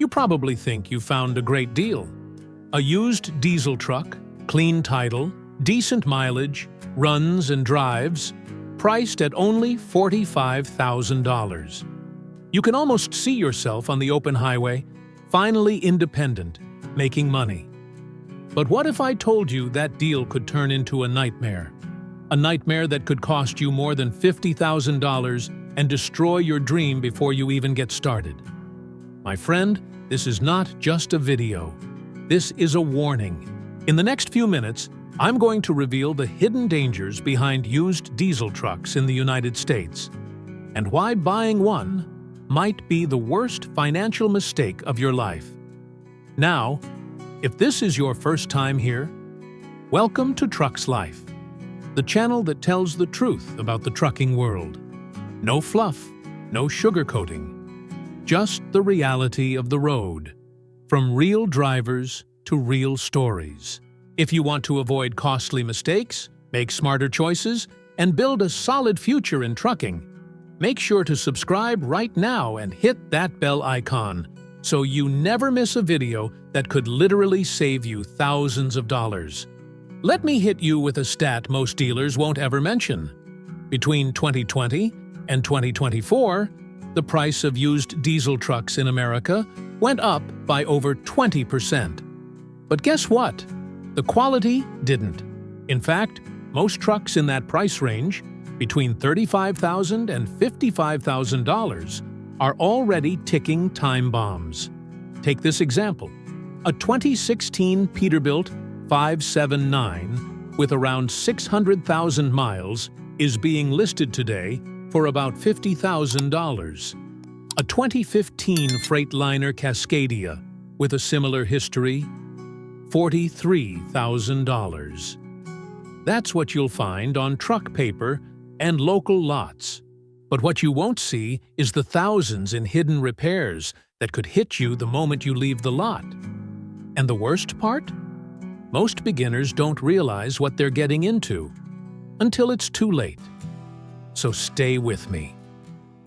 probably think you found a great deal. A used diesel truck, clean title, decent mileage, runs and drives, priced at only $45,000. You can almost see yourself on the open highway, finally independent, making money. But what if I told you that deal could turn into a nightmare? A nightmare that could cost you more than $50,000 and destroy your dream before you even get started. My friend, this is not just a video. This is a warning. In the next few minutes, I'm going to reveal the hidden dangers behind used diesel trucks in the United States, and why buying one might be the worst financial mistake of your life. Now, if this is your first time here, welcome to Trucks Life, the channel that tells the truth about the trucking world. No fluff, no sugarcoating, just the reality of the road, from real drivers to real stories. If you want to avoid costly mistakes, make smarter choices, and build a solid future in trucking, make sure to subscribe right now and hit that bell icon so you never miss a video that could literally save you thousands of dollars. Let me hit you with a stat most dealers won't ever mention. Between 2020 and 2024, the price of used diesel trucks in America went up by over 20%. But guess what? The quality didn't. In fact, most trucks in that price range, between $35,000 and $55,000, are already ticking time bombs. Take this example. A 2016 Peterbilt 579 with around 600,000 miles is being listed today for about $50,000. A 2015 Freightliner Cascadia with a similar history, $43,000. That's what you'll find on truck paper and local lots. But what you won't see is the thousands in hidden repairs that could hit you the moment you leave the lot. And the worst part? Most beginners don't realize what they're getting into until it's too late. So stay with me.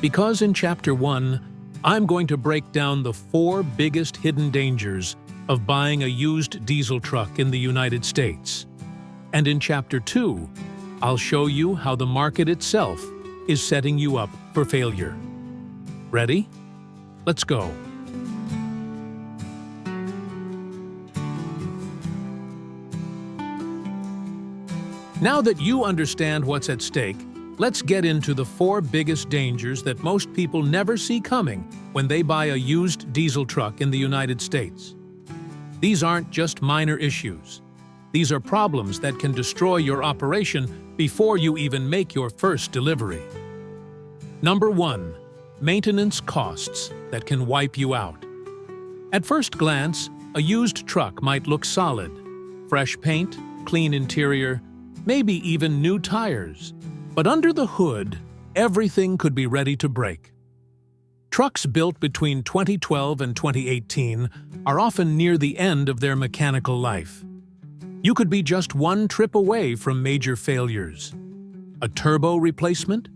Because in Chapter 1, I'm going to break down the 4 biggest hidden dangers of buying a used diesel truck in the United States. And in Chapter 2, I'll show you how the market itself is setting you up for failure. Ready? Let's go. Now that you understand what's at stake, let's get into the 4 biggest dangers that most people never see coming when they buy a used diesel truck in the United States. These aren't just minor issues. These are problems that can destroy your operation before you even make your first delivery. Number 1. Maintenance costs that can wipe you out. At first glance, a used truck might look solid. Fresh paint, clean interior, maybe even new tires. But under the hood, everything could be ready to break. Trucks built between 2012 and 2018 are often near the end of their mechanical life. You could be just one trip away from major failures. A turbo replacement?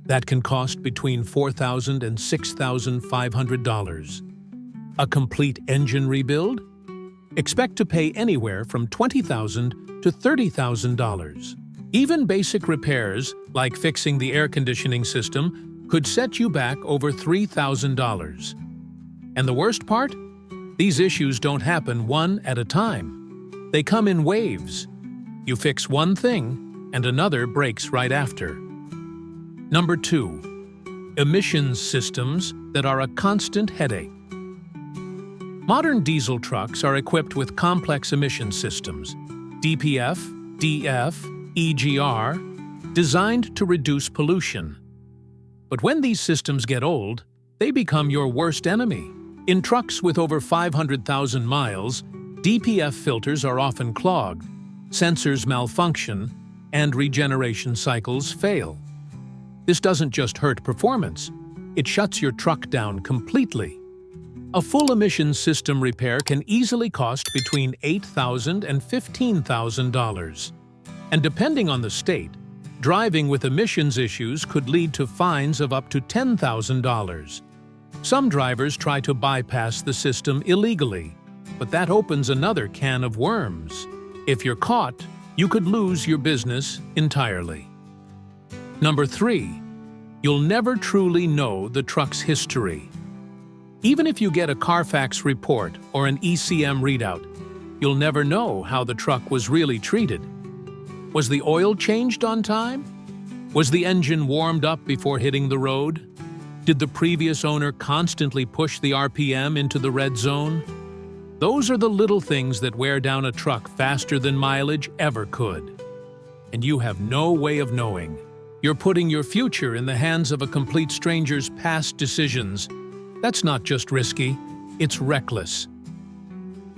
That can cost between $4,000 and $6,500. A complete engine rebuild? Expect to pay anywhere from $20,000 to $30,000. Even basic repairs, like fixing the air conditioning system, could set you back over $3,000. And the worst part? These issues don't happen one at a time. They come in waves. You fix one thing, and another breaks right after. Number 2. Emissions systems that are a constant headache. Modern diesel trucks are equipped with complex emission systems, DPF, DF, EGR, designed to reduce pollution. But when these systems get old, they become your worst enemy. In trucks with over 500,000 miles, DPF filters are often clogged, sensors malfunction, and regeneration cycles fail. This doesn't just hurt performance, it shuts your truck down completely. A full emissions system repair can easily cost between $8,000 and $15,000. And depending on the state, driving with emissions issues could lead to fines of up to $10,000. Some drivers try to bypass the system illegally, but that opens another can of worms. If you're caught, you could lose your business entirely. Number 3. You'll never truly know the truck's history. Even if you get a Carfax report or an ECM readout, you'll never know how the truck was really treated. Was the oil changed on time? Was the engine warmed up before hitting the road? Did the previous owner constantly push the RPM into the red zone? Those are the little things that wear down a truck faster than mileage ever could. And you have no way of knowing. You're putting your future in the hands of a complete stranger's past decisions. That's not just risky, it's reckless.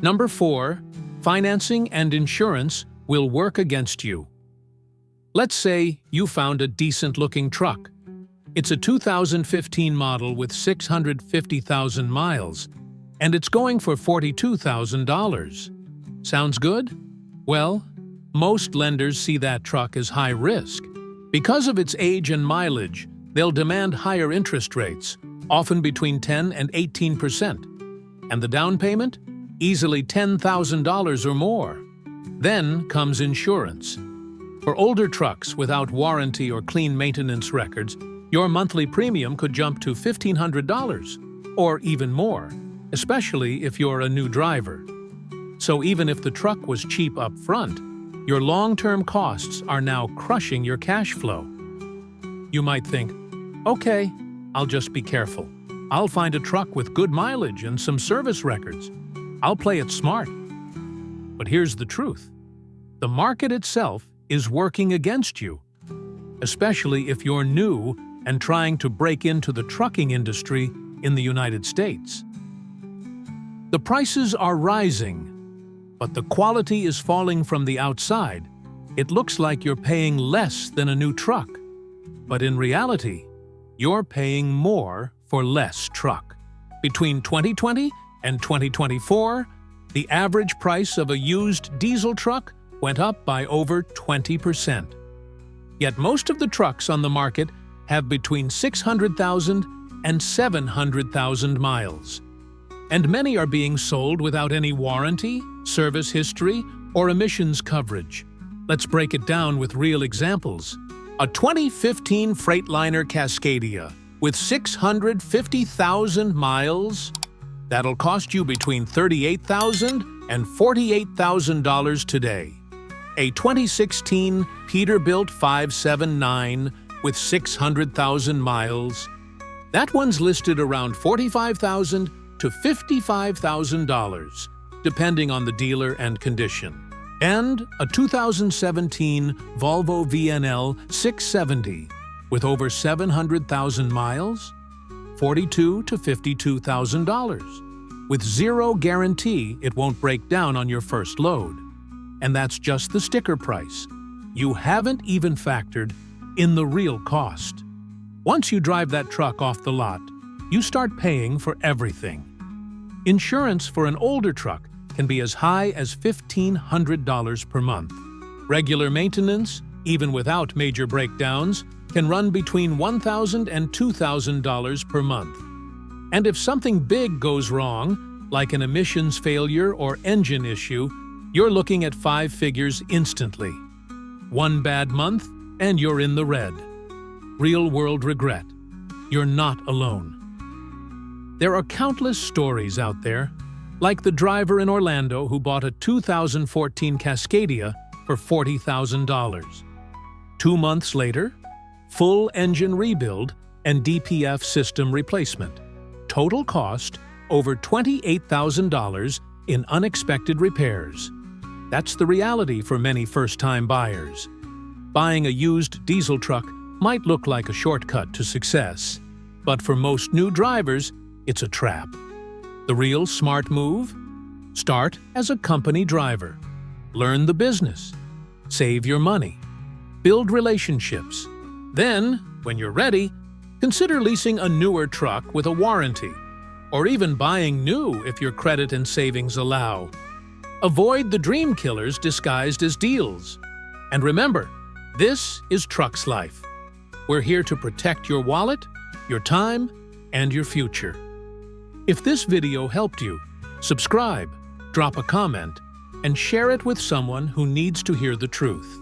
Number 4, financing and insurance will work against you. Let's say you found a decent-looking truck. It's a 2015 model with 650,000 miles, and it's going for $42,000. Sounds good? Well, most lenders see that truck as high risk. Because of its age and mileage, they'll demand higher interest rates, often between 10 and 18%. And the down payment? Easily $10,000 or more. Then comes insurance. For older trucks without warranty or clean maintenance records, your monthly premium could jump to $1,500, or even more, especially if you're a new driver. So even if the truck was cheap up front, your long-term costs are now crushing your cash flow. You might think, okay, I'll just be careful. I'll find a truck with good mileage and some service records. I'll play it smart. But here's the truth. The market itself is working against you, especially if you're new and trying to break into the trucking industry in the United States. The prices are rising, but the quality is falling from the outside. It looks like you're paying less than a new truck, but in reality, you're paying more for less truck. Between 2020 and 2024, the average price of a used diesel truck went up by over 20%. Yet most of the trucks on the market have between 600,000 and 700,000 miles. And many are being sold without any warranty, service history, or emissions coverage. Let's break it down with real examples. A 2015 Freightliner Cascadia with 650,000 miles, that'll cost you between $38,000 and $48,000 today. A 2016 Peterbilt 579 with 600,000 miles, that one's listed around $45,000 to $55,000, depending on the dealer and condition. And a 2017 Volvo VNL 670 with over 700,000 miles, $42,000 to $52,000. With zero guarantee it won't break down on your first load. And that's just the sticker price. You haven't even factored in the real cost. Once you drive that truck off the lot, you start paying for everything. Insurance for an older truck can be as high as $1,500 per month. Regular maintenance, even without major breakdowns, can run between $1,000 and $2,000 per month. And if something big goes wrong, like an emissions failure or engine issue, you're looking at 5 figures instantly. One bad month, and you're in the red. Real-world regret. You're not alone. There are countless stories out there, like the driver in Orlando who bought a 2014 Cascadia for $40,000. 2 months later, full engine rebuild and DPF system replacement. Total cost over $28,000 in unexpected repairs. That's the reality for many first-time buyers. Buying a used diesel truck might look like a shortcut to success, but for most new drivers, it's a trap. The real smart move? Start as a company driver. Learn the business. Save your money. Build relationships. Then, when you're ready, consider leasing a newer truck with a warranty, or even buying new if your credit and savings allow. Avoid the dream killers disguised as deals. And remember, this is Trucks Life. We're here to protect your wallet, your time, and your future. If this video helped you, subscribe, drop a comment, and share it with someone who needs to hear the truth.